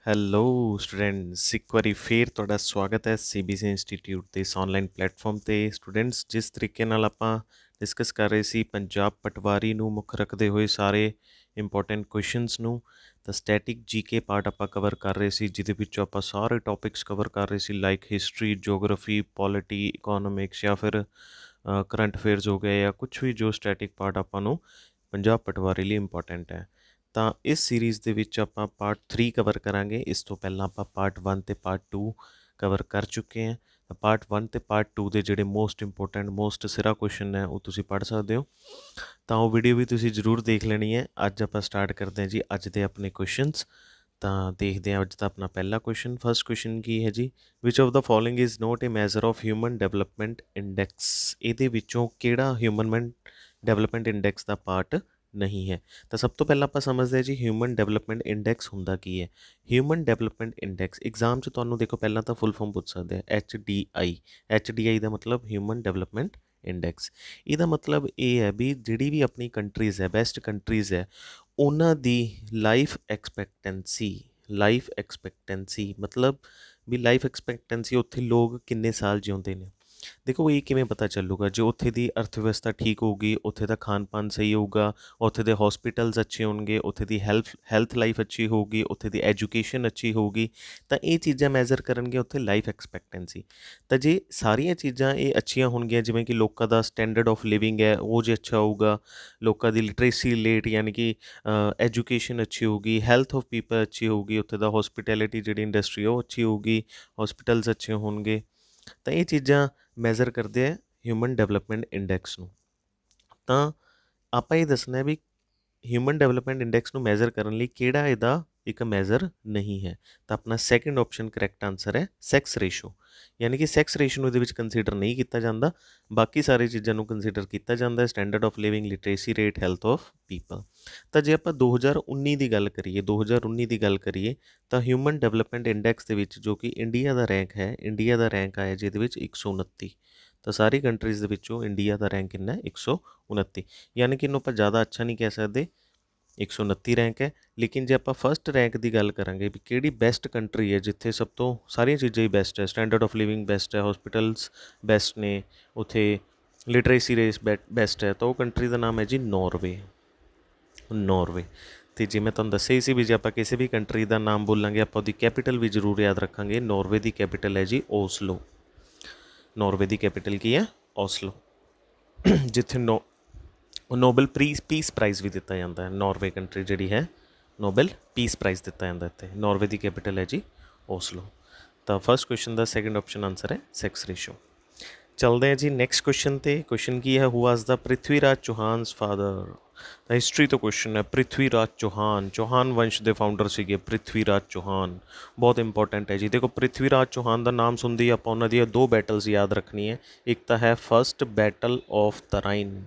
Hello students, ਇੱਕ ਵਾਰੀ ਫੇਰ ਤੁਹਾਡਾ ਸਵਾਗਤ ਹੈ ਸੀਬੀਐਸਈ ਇੰਸਟੀਟਿਊਟ ਦੇ ਇਸ ਆਨਲਾਈਨ ਪਲੇਟਫਾਰਮ 'ਤੇ। ਸਟੂਡੈਂਟਸ, ਜਿਸ ਤਰੀਕੇ ਨਾਲ ਆਪਾਂ ਡਿਸਕਸ ਕਰ ਰਹੇ ਸੀ ਪੰਜਾਬ ਪਟਵਾਰੀ ਨੂੰ ਮੁੱਖ ਰੱਖਦੇ ਹੋਏ ਸਾਰੇ ਇੰਪੋਰਟੈਂਟ ਕੁਐਸਚਨਸ ਨੂੰ, ਤਾਂ ਸਟੈਟਿਕ ਜੀਕੇ ਪਾਰਟ ਆਪਾਂ ਕਵਰ ਕਰ ਰਹੇ ਸੀ, ਜਿਹਦੇ ਵਿੱਚੋਂ ਆਪਾਂ ਸਾਰੇ ਟੌਪਿਕਸ ਕਵਰ ਕਰ ਰਹੇ ਸੀ, like history, geography, polity, economics ਜਾਂ ਫਿਰ ਕਰੰਟ ਅਫੇਅਰਸ ਹੋ ਗਏ, ਜਾਂ ਕੁਛ ਵੀ ਜੋ ਸਟੈਟਿਕ ਪਾਰਟ ਆਪਾਂ ਨੂੰ ਪੰਜਾਬ ਪਟਵਾਰੀ ਲਈ ਇੰਪੋਰਟੈਂਟ ਹੈ। ਤਾਂ ਇਸ ਸੀਰੀਜ਼ ਦੇ ਵਿੱਚ ਆਪਾਂ ਪਾਰਟ 3 ਕਵਰ ਕਰਾਂਗੇ। ਇਸ ਤੋਂ ਪਹਿਲਾਂ ਆਪਾਂ ਪਾਰਟ 1 ਅਤੇ ਪਾਰਟ 2 ਕਵਰ ਕਰ ਚੁੱਕੇ ਹਾਂ। ਤਾਂ ਪਾਰਟ 1 ਅਤੇ ਪਾਰਟ 2 ਦੇ ਜਿਹੜੇ ਮੋਸਟ ਇੰਪੋਰਟੈਂਟ ਮੋਸਟ ਸਿਰਾ ਕੁਐਸਚਨ ਹੈ ਉਹ ਤੁਸੀਂ ਪੜ੍ਹ ਸਕਦੇ ਹੋ, ਤਾਂ ਉਹ ਵੀਡੀਓ ਵੀ ਤੁਸੀਂ ਜ਼ਰੂਰ ਦੇਖ ਲੈਣੀ ਹੈ। ਅੱਜ ਆਪਾਂ ਸਟਾਰਟ ਕਰਦੇ ਹਾਂ ਜੀ ਅੱਜ ਦੇ ਆਪਣੇ ਕੁਐਸਚਨਸ। ਤਾਂ ਦੇਖਦੇ ਹਾਂ ਅੱਜ ਦਾ ਆਪਣਾ ਪਹਿਲਾ ਕੁਐਸਚਨ। ਫਸਟ ਕੁਐਸਚਨ ਕੀ ਹੈ ਜੀ, which of the following is not A measure of human development index. ਇਹਦੇ ਵਿੱਚੋਂ ਕਿਹੜਾ ਹਿਊਮਨ ਡਿਵੈਲਪਮੈਂਟ ਇੰਡੈਕਸ ਦਾ ਪਾਰਟ ਨਹੀਂ ਹੈ? ਤਾਂ ਸਭ ਤੋਂ ਪਹਿਲਾਂ ਆਪਾਂ ਸਮਝਦੇ ਹਾਂ ਜੀ ਹਿਊਮਨ ਡਿਵੈਲਪਮੈਂਟ ਇੰਡੈਕਸ ਹੁੰਦਾ ਕੀ ਹੈ। ਹਿਊਮਨ ਡਿਵੈਲਪਮੈਂਟ ਇੰਡੈਕਸ ਐਗਜ਼ਾਮ 'ਚ ਤੁਹਾਨੂੰ ਦੇਖੋ ਪਹਿਲਾਂ ਤਾਂ ਫੁੱਲ ਫਾਰਮ ਪੁੱਛ ਸਕਦੇ ਆ, ਐਚ ਡੀ ਆਈ ਦਾ ਮਤਲਬ ਹਿਊਮਨ ਡਿਵੈਲਪਮੈਂਟ ਇੰਡੈਕਸ। ਇਹਦਾ ਮਤਲਬ ਇਹ ਹੈ ਵੀ ਜਿਹੜੀ ਵੀ ਆਪਣੀ ਕੰਟਰੀਜ਼ ਹੈ, ਬੈਸਟ ਕੰਟਰੀਜ਼ ਹੈ, ਉਹਨਾਂ ਦੀ ਲਾਈਫ ਐਕਸਪੈਕਟੈਂਸੀ ਮਤਲਬ ਵੀ ਲਾਈਫ ਐਕਸਪੈਕਟੈਂਸੀ ਉੱਥੇ ਲੋਕ ਕਿੰਨੇ ਸਾਲ ਜਿਉਂਦੇ ਨੇ। ਦੇਖੋ ਇਹ ਕਿਵੇਂ ਪਤਾ ਚੱਲੂਗਾ? ਜੇ ਉੱਥੇ ਦੀ ਅਰਥ ਵਿਵਸਥਾ ਠੀਕ ਹੋਊਗੀ, ਉੱਥੇ ਦਾ ਖਾਣ ਪਾਨ ਸਹੀ ਹੋਊਗਾ, ਉੱਥੇ ਦੇ ਹੌਸਪੀਟਲਸ ਅੱਛੇ ਹੋਣਗੇ, ਉੱਥੇ ਦੀ ਹੈਲਥ ਲਾਈਫ ਅੱਛੀ ਹੋਊਗੀ, ਉੱਥੇ ਦੀ ਐਜੂਕੇਸ਼ਨ ਅੱਛੀ ਹੋਊਗੀ, ਤਾਂ ਇਹ ਚੀਜ਼ਾਂ ਮੈਜ਼ਰ ਕਰਨਗੇ ਉੱਥੇ ਲਾਈਫ ਐਕਸਪੈਕਟੈਂਸੀ। ਤਾਂ ਜੇ ਸਾਰੀਆਂ ਚੀਜ਼ਾਂ ਇਹ ਅੱਛੀਆਂ ਹੋਣਗੀਆਂ, ਜਿਵੇਂ ਕਿ ਲੋਕਾਂ ਦਾ ਸਟੈਂਡਰਡ ਆਫ ਲਿਵਿੰਗ ਹੈ ਉਹ ਜੇ ਅੱਛਾ ਹੋਊਗਾ, ਲੋਕਾਂ ਦੀ ਲਿਟਰੇਸੀ ਰੇਟ ਯਾਨੀ ਕਿ ਐਜੂਕੇਸ਼ਨ ਅੱਛੀ ਹੋਊਗੀ, ਹੈਲਥ ਆਫ ਪੀਪਲ ਅੱਛੀ ਹੋਊਗੀ, ਉੱਥੇ ਦਾ ਹੌਸਪੀਟੈਲਿਟੀ ਜਿਹੜੀ ਇੰਡਸਟਰੀ ਉਹ ਅੱਛੀ ਹੋਊਗੀ, ਹੌਸਪੀਟਲਸ ਅੱਛੇ ਹੋਣਗੇ, ਤਾਂ ਇਹ ਚੀਜ਼ਾਂ ਮੈਜ਼ਰ ਕਰਦੇ ਆ ਹਿਊਮਨ ਡਿਵੈਲਪਮੈਂਟ ਇੰਡੈਕਸ ਨੂੰ। ਤਾਂ ਆਪਾਂ ਇਹ ਦੱਸਣਾ ਵੀ ਹਿਊਮਨ ਡਿਵੈਲਪਮੈਂਟ ਇੰਡੈਕਸ ਨੂੰ ਮੈਜ਼ਰ ਕਰਨ ਲਈ ਕਿਹੜਾ ਇਹਦਾ ਇੱਕ ਮੈਜ਼ਰ ਨਹੀਂ ਹੈ। ਤਾਂ ਆਪਣਾ ਸੈਕਿੰਡ ਆਪਸ਼ਨ ਕਰੈਕਟ ਆਨਸਰ ਹੈ ਸੈਕਸ ਰੇਸ਼ੋ, ਯਾਨੀ ਕਿ ਸੈਕਸ ਰੇਸ਼ੋ ਨੂੰ ਇਹਦੇ ਵਿੱਚ ਕੰਸੀਡਰ ਨਹੀਂ ਕੀਤਾ ਜਾਂਦਾ, ਬਾਕੀ ਸਾਰੇ ਚੀਜ਼ਾਂ ਨੂੰ ਕੰਸੀਡਰ ਕੀਤਾ ਜਾਂਦਾ, standard of living, literacy rate, health of people. ਤਾਂ ਜੇ ਆਪਾਂ 2019 ਦੀ ਗੱਲ ਕਰੀਏ ਤਾਂ ਹਿਊਮਨ ਡਿਵੈਲਪਮੈਂਟ ਇੰਡੈਕਸ ਦੇ ਵਿੱਚ ਜੋ ਕਿ ਇੰਡੀਆ ਦਾ ਰੈਂਕ ਆਇਆ ਜਿਹਦੇ ਵਿੱਚ 129। ਤਾਂ ਸਾਰੀ ਕੰਟਰੀਜ਼ ਦੇ ਵਿੱਚੋਂ ਇੰਡੀਆ ਦਾ ਰੈਂਕ ਕਿੰਨਾ ਹੈ? 129, ਯਾਨੀ ਕਿ ਇਹਨੂੰ ਆਪਾਂ ਜ਼ਿਆਦਾ ਅੱਛਾ ਨਹੀਂ ਕਹਿ ਸਕਦੇ, 129 ਰੈਂਕ ਹੈ। ਲੇਕਿਨ ਜੇ ਆਪਾਂ ਫਸਟ ਰੈਂਕ ਦੀ ਗੱਲ ਕਰਾਂਗੇ ਵੀ ਕਿਹੜੀ ਬੈਸਟ ਕੰਟਰੀ ਹੈ ਜਿੱਥੇ ਸਭ ਤੋਂ ਸਾਰੀਆਂ ਚੀਜ਼ਾਂ ਹੀ ਬੈਸਟ ਹੈ, ਸਟੈਂਡਰਡ ਆਫ ਲਿਵਿੰਗ ਬੈਸਟ ਹੈ, ਹੌਸਪੀਟਲਸ ਬੈਸਟ ਨੇ, ਉੱਥੇ ਲਿਟਰੇਸੀ ਰੇਟ ਬੈਸਟ ਹੈ, ਤਾਂ ਉਹ ਕੰਟਰੀ ਦਾ ਨਾਮ ਹੈ ਜੀ ਨੌਰਵੇ। ਅਤੇ ਜੇ ਮੈਂ ਤੁਹਾਨੂੰ ਦੱਸਿਆ ਹੀ ਸੀ ਵੀ ਜੇ ਆਪਾਂ ਕਿਸੇ ਵੀ ਕੰਟਰੀ ਦਾ ਨਾਮ ਬੋਲਾਂਗੇ ਆਪਾਂ ਉਹਦੀ ਕੈਪੀਟਲ ਵੀ ਜ਼ਰੂਰ ਯਾਦ ਰੱਖਾਂਗੇ। ਨੌਰਵੇ ਦੀ ਕੈਪੀਟਲ ਹੈ ਜੀ ਓਸਲੋ। ਨੌਰਵੇ ਦੀ ਕੈਪੀਟਲ ਕੀ ਹੈ? ਓਸਲੋ। ਜਿੱਥੇ ਨੋਬਲ ਪੀਸ ਪ੍ਰਾਈਜ਼ ਵੀ ਦਿੱਤਾ ਜਾਂਦਾ ਹੈ। ਨੌਰਵੇ ਕੰਟਰੀ ਜਿਹੜੀ ਹੈ ਨੋਬਲ ਪੀਸ ਪ੍ਰਾਈਜ਼ ਦਿੱਤਾ ਜਾਂਦਾ ਇੱਥੇ। ਨੌਰਵੇ ਦੀ ਕੈਪੀਟਲ ਹੈ ਜੀ ਓਸਲੋ। ਤਾਂ ਫਸਟ ਕੁਐਸਚਨ ਦਾ ਸੈਕਿੰਡ ਆਪਸ਼ਨ ਆਨਸਰ ਹੈ ਸੈਕਸ ਰੇਸ਼ੋ। ਚੱਲਦੇ ਹਾਂ ਜੀ ਨੈਕਸਟ ਕੁਐਸਚਨ 'ਤੇ। ਕੁਐਸਚਨ ਕੀ ਹੈ? Who was the Prithvi Raj ਚੌਹਾਨਸ father. ਤਾਂ ਹਿਸਟਰੀ ਤੋਂ ਕੁਐਸਚਨ ਹੈ। ਪ੍ਰਿਥਵੀ ਰਾਜ ਚੌਹਾਨ ਵੰਸ਼ ਦੇ ਫਾਊਂਡਰ ਸੀਗੇ ਪ੍ਰਿਥਵੀ ਰਾਜ ਚੌਹਾਨ। ਬਹੁਤ ਇੰਪੋਰਟੈਂਟ ਹੈ ਜੀ। ਦੇਖੋ ਪ੍ਰਿਥਵੀ ਰਾਜ ਚੌਹਾਨ ਦਾ ਨਾਮ ਸੁਣਦੇ ਹੀ ਆਪਾਂ ਉਹਨਾਂ ਦੀਆਂ ਦੋ ਬੈਟਲਸ ਯਾਦ ਰੱਖਣੀ ਹੈ। ਇੱਕ ਤਾਂ ਹੈ ਫਸਟ ਬੈਟਲ ਆਫ ਤਰਾਈਨ,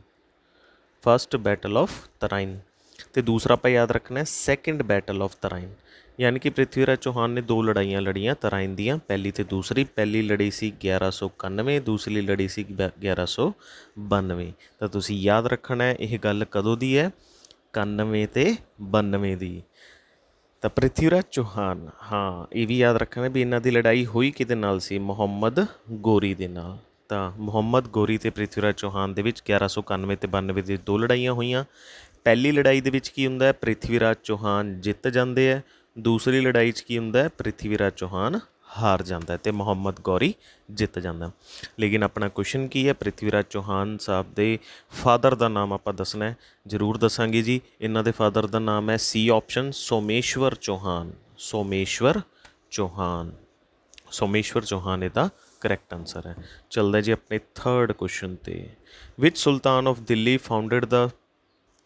ਅਤੇ ਦੂਸਰਾ ਆਪਾਂ ਯਾਦ ਰੱਖਣਾ ਸੈਕਿੰਡ ਬੈਟਲ ਆਫ ਤਰਾਈਨ। ਯਾਨੀ ਕਿ ਪ੍ਰਿਥਵੀ ਰਾਜ ਚੌਹਾਨ ਨੇ ਦੋ ਲੜਾਈਆਂ ਲੜੀਆਂ ਤਰਾਈਨ ਦੀਆਂ, ਪਹਿਲੀ ਅਤੇ ਦੂਸਰੀ। ਪਹਿਲੀ ਲੜੀ ਸੀ 1191, ਦੂਸਰੀ ਲੜੀ ਸੀ 1192। ਤਾਂ ਤੁਸੀਂ ਯਾਦ ਰੱਖਣਾ ਇਹ ਗੱਲ ਕਦੋਂ ਦੀ ਹੈ? 91 ਅਤੇ 92 ਦੀ। ਤਾਂ ਪ੍ਰਿਥਵੀ ਰਾਜ ਚੌਹਾਨ, ਹਾਂ ਇਹ ਵੀ ਯਾਦ ਰੱਖਣਾ ਵੀ ਇਹਨਾਂ ਦੀ ਲੜਾਈ ਹੋਈ ਕਿਹਦੇ ਨਾਲ ਸੀ? ਮੁਹੰਮਦ ਗੋਰੀ ਦੇ ਨਾਲ। ਤਾਂ ਮੁਹੰਮਦ ਗੋਰੀ ਅਤੇ ਪ੍ਰਿਥਵੀ ਰਾਜ ਚੌਹਾਨ ਦੇ ਵਿੱਚ 1191 ਅਤੇ 92 ਦੀ ਦੋ ਲੜਾਈਆਂ ਹੋਈਆਂ। ਪਹਿਲੀ ਲੜਾਈ ਦੇ ਵਿੱਚ ਕੀ ਹੁੰਦਾ? ਪ੍ਰਿਥਵੀ ਰਾਜ ਚੌਹਾਨ ਜਿੱਤ ਜਾਂਦੇ ਹੈ। ਦੂਸਰੀ ਲੜਾਈ 'ਚ ਕੀ ਹੁੰਦਾ? ਪ੍ਰਿਥਵੀ ਰਾਜ ਚੌਹਾਨ ਹਾਰ ਜਾਂਦਾ ਅਤੇ ਮੁਹੰਮਦ ਗੌਰੀ ਜਿੱਤ ਜਾਂਦਾ। ਲੇਕਿਨ ਆਪਣਾ ਕੁਐਸਚਨ ਕੀ ਹੈ? ਪ੍ਰਿਥਵੀ ਰਾਜ ਚੌਹਾਨ ਸਾਹਿਬ ਦੇ ਫਾਦਰ ਦਾ ਨਾਮ ਆਪਾਂ ਦੱਸਣਾ, ਜ਼ਰੂਰ ਦੱਸਾਂਗੇ ਜੀ। ਇਹਨਾਂ ਦੇ ਫਾਦਰ ਦਾ ਨਾਮ ਹੈ ਸੀ ਆਪਸ਼ਨ ਸੋਮੇਸ਼ਵਰ ਚੌਹਾਨ। ਸੋਮੇਸ਼ਵਰ ਚੌਹਾਨ ਇਹਦਾ ਕਰੈਕਟ ਆਨਸਰ ਹੈ। ਚੱਲਦਾ ਜੀ ਆਪਣੇ ਥਰਡ ਕੁਐਸਚਨ 'ਤੇ। Which sultan of Delhi founded the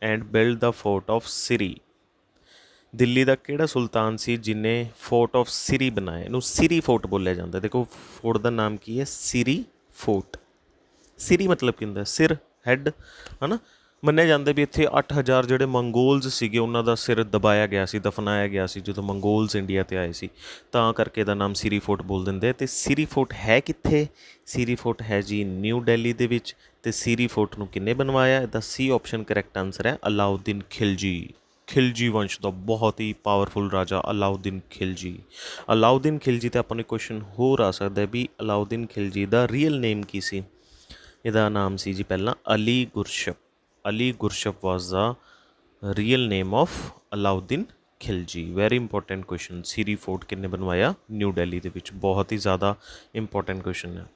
and build the fort of Siri. Delhi ਦਾ ਕਿਹੜਾ ਸੁਲਤਾਨ ਸੀ ਜਿਹਨੇ ਫੋਰਟ ਆਫ ਸਿਰੀ ਬਣਾਇਆ? ਇਹਨੂੰ ਸਿਰੀ ਫੋਰਟ ਬੋਲਿਆ ਜਾਂਦਾ। ਦੇਖੋ ਫੋਰਟ ਦਾ ਨਾਮ ਕੀ ਹੈ? ਸਿਰੀ ਫੋਰਟ। ਸਿਰੀ ਮਤਲਬ ਕੀ ਹੁੰਦਾ? ਸਿਰ, ਹੈੱਡ, ਹੈ ਨਾ। ਮੰਨਿਆ ਜਾਂਦਾ ਵੀ ਇੱਥੇ 8000 ਜਿਹੜੇ ਮੰਗੋਲਸ ਸੀਗੇ ਉਹਨਾਂ ਦਾ ਸਿਰ ਦਬਾਇਆ ਗਿਆ ਸੀ, ਦਫਨਾਇਆ ਗਿਆ ਸੀ ਜਦੋਂ ਮੰਗੋਲਸ ਇੰਡੀਆ 'ਤੇ ਆਏ ਸੀ, ਤਾਂ ਕਰਕੇ ਇਹਦਾ ਨਾਮ ਸਿਰੀ ਫੋਰਟ ਬੋਲ ਦਿੰਦੇ। ਅਤੇ ਸਿਰੀ ਫੋਰਟ ਹੈ ਕਿੱਥੇ? ਸਿਰੀ ਫੋਰਟ ਹੈ ਜੀ ਨਿਊ ਦਿੱਲੀ ਦੇ ਵਿੱਚ। ਅਤੇ ਸਿਰੀ ਫੋਰਟ ਨੂੰ ਕਿੰਨੇ ਬਣਵਾਇਆ? ਇਹਦਾ ਸੀ ਆਪਸ਼ਨ ਕਰੈਕਟ ਆਨਸਰ ਹੈ ਅਲਾਉਦੀਨ ਖਿਲਜੀ। ਖਿਲਜੀ ਵੰਸ਼ ਦਾ ਬਹੁਤ ਹੀ ਪਾਵਰਫੁਲ ਰਾਜਾ ਅਲਾਉਦੀਨ ਖਿਲਜੀ। ਅਲਾਉਦੀਨ ਖਿਲਜੀ 'ਤੇ ਆਪਾਂ ਨੂੰ ਕੁਐਸਚਨ ਹੋਰ ਆ ਸਕਦਾ ਵੀ ਅਲਾਉਦੀਨ ਖਿਲਜੀ ਦਾ ਰੀਅਲ ਨੇਮ ਕੀ ਸੀ। ਇਹਦਾ ਨਾਮ ਸੀ ਜੀ ਪਹਿਲਾਂ Ali Gurshasp. Ali Gurshasp was the real name of Alauddin Khilji. Very important question. Siri fort ਕਿੰਨੇ ਬਣਵਾਇਆ? ਨਿਊ ਦਿੱਲੀ ਦੇ ਵਿੱਚ। ਬਹੁਤ ਹੀ ਜ਼ਿਆਦਾ ਇੰਪੋਰਟੈਂਟ ਕੁਐਸਚਨ ਹੈ।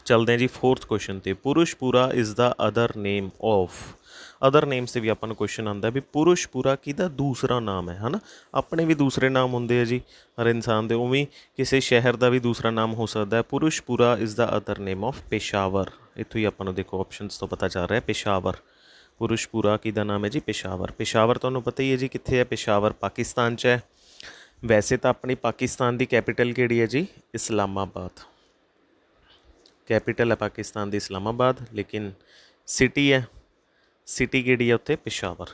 ਚੱਲਦੇ ਹਾਂ ਜੀ ਫੋਰਥ ਕੁਐਸਚਨ 'ਤੇ। Purushapura is the other name of. Other names 'ਤੇ ਵੀ ਆਪਾਂ ਨੂੰ ਕੁਐਸਚਨ ਆਉਂਦਾ ਵੀ ਪੁਰਸ਼ਪੁਰਾ ਕਿਹਦਾ ਦੂਸਰਾ ਨਾਮ ਹੈ, ਹੈ ਨਾ। ਆਪਣੇ ਵੀ ਦੂਸਰੇ ਨਾਮ ਹੁੰਦੇ ਆ ਜੀ ਹਰ ਇਨਸਾਨ ਦੇ, ਉਵੇਂ ਕਿਸੇ ਸ਼ਹਿਰ ਦਾ ਵੀ ਦੂਸਰਾ ਨਾਮ ਹੋ ਸਕਦਾ ਹੈ। Purushapura is the other name of Peshawar. ਇੱਥੋਂ ਹੀ ਆਪਾਂ ਨੂੰ ਦੇਖੋ ਆਪਸ਼ਨਸ ਤੋਂ ਪਤਾ ਚੱਲ ਰਿਹਾ ਪੇਸ਼ਾਵਰ। ਪੁਰਸ਼ਪੁਰਾ ਕਿਹਦਾ ਨਾਮ ਹੈ ਜੀ? ਪੇਸ਼ਾਵਰ। ਪੇਸ਼ਾਵਰ ਤੁਹਾਨੂੰ ਪਤਾ ਹੀ ਹੈ ਜੀ ਕਿੱਥੇ ਹੈ। ਪੇਸ਼ਾਵਰ ਪਾਕਿਸਤਾਨ 'ਚ ਹੈ। ਵੈਸੇ ਤਾਂ ਆਪਣੀ ਪਾਕਿਸਤਾਨ ਦੀ ਕੈਪੀਟਲ ਕਿਹੜੀ ਹੈ ਜੀ? ਇਸਲਾਮਾਬਾਦ। ਕੈਪੀਟਲ ਹੈ ਪਾਕਿਸਤਾਨ ਦੀ ਇਸਲਾਮਾਬਾਦ, ਲੇਕਿਨ ਸਿਟੀ ਹੈ, ਸਿਟੀ ਕਿਹੜੀ ਹੈ ਉੱਥੇ? ਪੇਸ਼ਾਵਰ।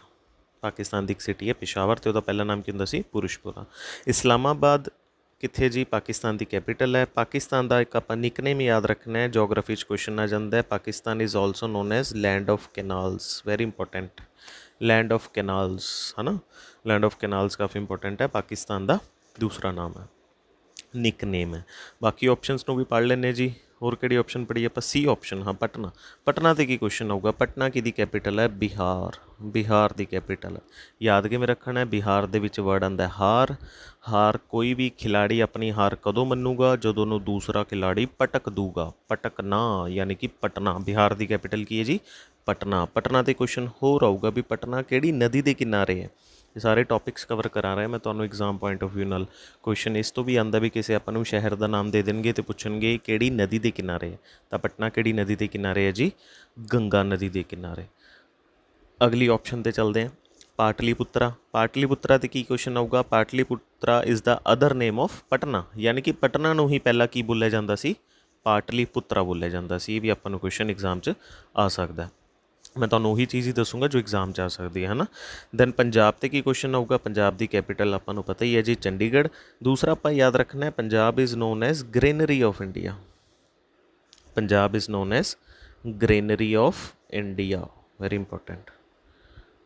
ਪਾਕਿਸਤਾਨ ਦੀ ਇੱਕ ਸਿਟੀ ਹੈ ਪੇਸ਼ਾਵਰ, ਅਤੇ ਉਹਦਾ ਪਹਿਲਾ ਨਾਮ ਕੀ ਹੁੰਦਾ ਸੀ? ਪੁਰਸ਼ਪੁਰਾ। ਇਸਲਾਮਾਬਾਦ ਕਿੱਥੇ ਜੀ? ਪਾਕਿਸਤਾਨ ਦੀ ਕੈਪੀਟਲ ਹੈ। ਪਾਕਿਸਤਾਨ ਦਾ ਇੱਕ ਆਪਾਂ ਨਿਕਨੇਮ ਯਾਦ ਰੱਖਣਾ ਹੈ, ਜੋਗਰਾਫੀ 'ਚ ਕੁਐਸਚਨ ਆ ਜਾਂਦਾ ਹੈ। Pakistan is also known as land of canals. Very important. Land of canals, ਹੈ ਨਾ। ਲੈਂਡ ਆਫ ਕੈਨਾਲਸ ਕਾਫੀ ਇੰਪੋਰਟੈਂਟ ਹੈ। ਪਾਕਿਸਤਾਨ ਦਾ ਦੂਸਰਾ ਨਾਮ ਹੈ, ਨਿਕਨੇਮ ਹੈ। ਬਾਕੀ ਆਪਸ਼ਨਸ ਨੂੰ ਵੀ ਪੜ੍ਹ ਲੈਂਦੇ ਜੀ। ਹੋਰ ਕਿਹੜੀ ਆਪਸ਼ਨ ਪੜ੍ਹੀ ਆਪਾਂ? ਸੀ ਆਪਸ਼ਨ, ਹਾਂ ਪਟਨਾ। ਪਟਨਾ 'ਤੇ ਕੀ ਕੁਐਸਚਨ ਆਊਗਾ? ਪਟਨਾ ਕਿਹਦੀ ਕੈਪੀਟਲ ਹੈ? ਬਿਹਾਰ। ਬਿਹਾਰ ਦੀ ਕੈਪੀਟਲ ਹੈ। ਯਾਦ ਕਿਵੇਂ ਰੱਖਣਾ ਹੈ? ਬਿਹਾਰ ਦੇ ਵਿੱਚ ਵਰਡ ਆਉਂਦਾ ਹਾਰ। ਹਾਰ ਕੋਈ ਵੀ ਖਿਲਾੜੀ ਆਪਣੀ ਹਾਰ ਕਦੋਂ ਮੰਨੂਗਾ? ਜਦੋਂ ਉਹਨੂੰ ਦੂਸਰਾ ਖਿਲਾੜੀ ਪਟਕ ਦੂਗਾ। ਪਟਕਣਾ ਯਾਨੀ ਕਿ ਪਟਨਾ। ਬਿਹਾਰ ਦੀ ਕੈਪੀਟਲ ਕੀ ਹੈ ਜੀ? ਪਟਨਾ। ਪਟਨਾ 'ਤੇ ਕੁਐਸਚਨ ਹੋਰ ਆਊਗਾ ਵੀ ਪਟਨਾ ਕਿਹੜੀ ਨਦੀ ਦੇ ਕਿਨਾਰੇ ਹੈ। ਇਹ ਸਾਰੇ ਟੌਪਿਕਸ ਕਵਰ ਕਰਾ ਰਿਹਾ ਮੈਂ ਤੁਹਾਨੂੰ ਐਗਜ਼ਾਮ ਪੁਆਇੰਟ ਆਫ ਵਿਊ ਨਾਲ। ਕੁਐਸਚਨ ਇਸ ਤੋਂ ਵੀ ਆਉਂਦਾ ਵੀ ਕਿਸੇ ਆਪਾਂ ਨੂੰ ਸ਼ਹਿਰ ਦਾ ਨਾਮ ਦੇ ਦੇਣਗੇ ਅਤੇ ਪੁੱਛਣਗੇ ਕਿਹੜੀ ਨਦੀ ਦੇ ਕਿਨਾਰੇ ਹੈ, ਤਾਂ ਪਟਨਾ ਕਿਹੜੀ ਨਦੀ ਦੇ ਕਿਨਾਰੇ ਹੈ ਜੀ? ਗੰਗਾ ਨਦੀ ਦੇ ਕਿਨਾਰੇ। ਅਗਲੀ ਆਪਸ਼ਨ 'ਤੇ ਚੱਲਦੇ ਹਾਂ। ਪਾਟਲੀਪੁੱਤਰਾ। ਪਾਟਲੀਪੁੱਤਰਾ 'ਤੇ ਕੀ ਕੁਐਸਚਨ ਆਊਗਾ? Pataliputra is the other name of Patna, ਯਾਨੀ ਕਿ ਪਟਨਾ ਨੂੰ ਹੀ ਪਹਿਲਾਂ ਕੀ ਬੋਲਿਆ ਜਾਂਦਾ ਸੀ? ਪਾਟਲੀਪੁੱਤਰਾ ਬੋਲਿਆ ਜਾਂਦਾ ਸੀ। ਇਹ ਵੀ ਆਪਾਂ ਨੂੰ ਕੁਐਸਚਨ ਐਗਜ਼ਾਮ 'ਚ ਆ ਸਕਦਾ। ਮੈਂ ਤੁਹਾਨੂੰ ਉਹੀ ਚੀਜ਼ ਹੀ ਦੱਸੂੰਗਾ ਜੋ ਐਗਜ਼ਾਮ 'ਚ ਆ ਸਕਦੀ ਹੈ ਨਾ। ਦੈਨ ਪੰਜਾਬ 'ਤੇ ਕੀ ਕੁਐਸਚਨ ਆਊਗਾ? ਪੰਜਾਬ ਦੀ ਕੈਪੀਟਲ ਆਪਾਂ ਨੂੰ ਪਤਾ ਹੀ ਹੈ ਜੀ ਚੰਡੀਗੜ੍ਹ। ਦੂਸਰਾ ਆਪਾਂ ਯਾਦ ਰੱਖਣਾ Punjab is known as granary of India. Punjab is known as granary of India. Very important.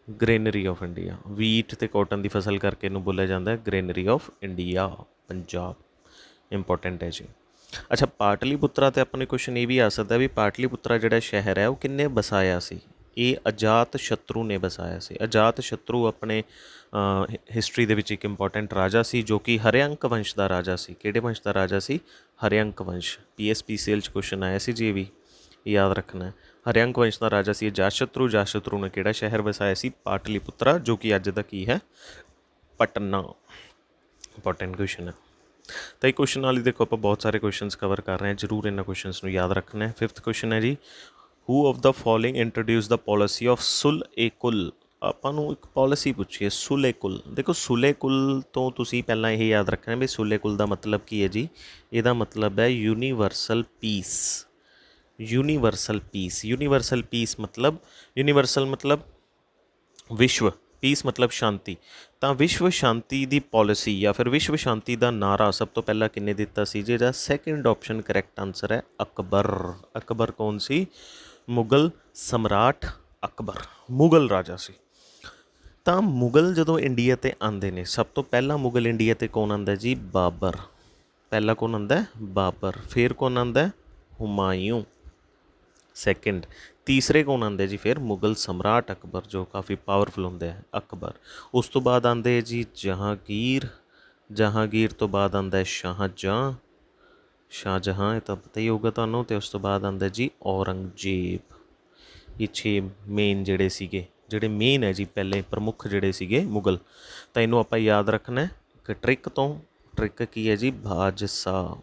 Granary of India. Wheat ਅਤੇ ਕੋਟਨ ਦੀ ਫਸਲ ਕਰਕੇ ਇਹਨੂੰ ਬੋਲਿਆ ਜਾਂਦਾ ਹੈ granary of India, Punjab. Important ਹੈ ਜੀ। ਅੱਛਾ, ਪਾਟਲੀਪੁੱਤਰਾ 'ਤੇ ਆਪਣੇ ਕੁਐਸਚਨ ਇਹ ਵੀ ਆ ਸਕਦਾ ਵੀ ਪਾਟਲੀਪੁੱਤਰਾ ਜਿਹੜਾ ਸ਼ਹਿਰ ਹੈ ਉਹ ਕਿੰਨੇ ਵਸਾਇਆ ਸੀ? ਇਹ ਅਜਾਤ ਸ਼ਤਰੂ ਨੇ ਵਸਾਇਆ ਸੀ। ਅਜਾਤ ਸ਼ਤਰੂ ਆਪਣੇ ਹਿਸਟਰੀ ਦੇ ਵਿੱਚ ਇੱਕ ਇੰਪੋਰਟੈਂਟ ਰਾਜਾ ਸੀ ਜੋ ਕਿ ਹਰਿਅੰਕ ਵੰਸ਼ ਦਾ ਰਾਜਾ ਸੀ। ਕਿਹੜੇ ਵੰਸ਼ ਦਾ ਰਾਜਾ ਸੀ? ਹਰਿਅੰਕ ਵੰਸ਼। PSPCL 'ਚ ਕੁਐਸਚਨ ਆਇਆ ਸੀ ਜੀ, ਇਹ ਵੀ ਯਾਦ ਰੱਖਣਾ ਹੈ। ਹਰਿਅੰਕ ਵੰਸ਼ ਦਾ ਰਾਜਾ ਸੀ ਅਜਾਤਸ਼ਤਰੂ। ਅਜਾਤਸ਼ਤਰੂ ਨੇ ਕਿਹੜਾ ਸ਼ਹਿਰ ਵਸਾਇਆ ਸੀ? ਪਾਟਲੀਪੁੱਤਰਾ, ਜੋ ਕਿ ਅੱਜ ਦਾ ਕੀ ਹੈ? ਪਟਨਾ। ਇੰਪੋਰਟੈਂਟ ਕੁਐਸਚਨ ਹੈ। ਤਾਂ ਇਹ ਕੁਐਸਚਨ ਨਾਲ ਹੀ ਦੇਖੋ ਆਪਾਂ ਬਹੁਤ ਸਾਰੇ ਕੁਐਸਚਨਸ ਕਵਰ ਕਰ ਰਹੇ ਹਾਂ, ਜ਼ਰੂਰ ਇਹਨਾਂ ਕੁਐਸਚਨਸ ਨੂੰ ਯਾਦ ਰੱਖਣਾ ਹੈ। ਫਿਫਥ ਕੁਐਸਚਨ ਹੈ ਜੀ, who of the following introduce the policy of Sulh e Kul. ਆਪਾਂ ਨੂੰ ਇੱਕ ਪੋਲਿਸੀ ਪੁੱਛੀ ਹੈ ਸੁਲ ਏ ਕੁਲ। ਦੇਖੋ ਸੁਲ ਏ ਕੁਲ ਤੋਂ ਤੁਸੀਂ ਪਹਿਲਾਂ ਇਹ ਯਾਦ ਰੱਖਣਾ ਵੀ ਸੁਲ ਏ ਕੁਲ ਦਾ ਮਤਲਬ ਕੀ ਹੈ ਜੀ? ਇਹਦਾ ਮਤਲਬ ਹੈ universal piece. Universal piece. Universal piece ਮਤਲਬ, ਯੂਨੀਵਰਸਲ ਮਤਲਬ ਵਿਸ਼ਵ, ਪੀਸ ਮਤਲਬ ਸ਼ਾਂਤੀ। ਤਾਂ ਵਿਸ਼ਵ ਸ਼ਾਂਤੀ ਦੀ ਪੋਲਿਸੀ ਜਾਂ ਫਿਰ ਵਿਸ਼ਵ ਸ਼ਾਂਤੀ ਦਾ ਨਾਅਰਾ ਸਭ ਤੋਂ ਪਹਿਲਾਂ ਕਿੰਨੇ ਦਿੱਤਾ ਸੀ? ਜਿਹਦਾ ਸੈਕਿੰਡ ਆਪਸ਼ਨ ਕਰੈਕਟ ਆਨਸਰ ਹੈ ਅਕਬਰ। ਅਕਬਰ ਕੌਣ ਸੀ? ਮੁਗਲ ਸਮਰਾਟ ਅਕਬਰ, ਮੁਗਲ ਰਾਜਾ ਸੀ। ਤਾਂ ਮੁਗਲ ਜਦੋਂ ਇੰਡੀਆ 'ਤੇ ਆਉਂਦੇ ਨੇ, ਸਭ ਤੋਂ ਪਹਿਲਾਂ ਮੁਗਲ ਇੰਡੀਆ 'ਤੇ ਕੌਣ ਆਉਂਦਾ ਜੀ? ਬਾਬਰ। ਪਹਿਲਾਂ ਕੌਣ ਆਉਂਦਾ? ਬਾਬਰ। ਫਿਰ ਕੌਣ ਆਉਂਦਾ? ਹੁਮਾਯੂੰ ਸੈਕਿੰਡ। ਤੀਸਰੇ ਕੌਣ ਆਉਂਦੇ ਜੀ? ਫਿਰ ਮੁਗਲ ਸਮਰਾਟ ਅਕਬਰ, ਜੋ ਕਾਫੀ ਪਾਵਰਫੁਲ ਹੁੰਦੇ ਹੈ ਅਕਬਰ। ਉਸ ਤੋਂ ਬਾਅਦ ਆਉਂਦੇ ਜੀ ਜਹਾਂਗੀਰ। ਜਹਾਂਗੀਰ ਤੋਂ ਬਾਅਦ ਆਉਂਦਾ ਹੈ ਸ਼ਾਹਜਹਾਂ। ਸ਼ਾਹਜਹਾਂ ਇਹ ਤਾਂ ਪਤਾ ਹੀ ਹੋਊਗਾ ਤੁਹਾਨੂੰ। ਅਤੇ ਉਸ ਤੋਂ ਬਾਅਦ ਆਉਂਦਾ ਜੀ ਔਰੰਗਜ਼ੇਬ। ਇਹ 6 ਮੇਨ ਜਿਹੜੇ ਸੀਗੇ, ਜਿਹੜੇ ਮੇਨ ਹੈ ਜੀ ਪਹਿਲੇ ਪ੍ਰਮੁੱਖ ਜਿਹੜੇ ਸੀਗੇ ਮੁਗਲ। ਤਾਂ ਇਹਨੂੰ ਆਪਾਂ ਯਾਦ ਰੱਖਣਾ ਇੱਕ ਟ੍ਰਿਕ ਤੋਂ। ਟ੍ਰਿਕ ਕੀ ਹੈ ਜੀ? ਬਾਜਸ਼ਾਹ।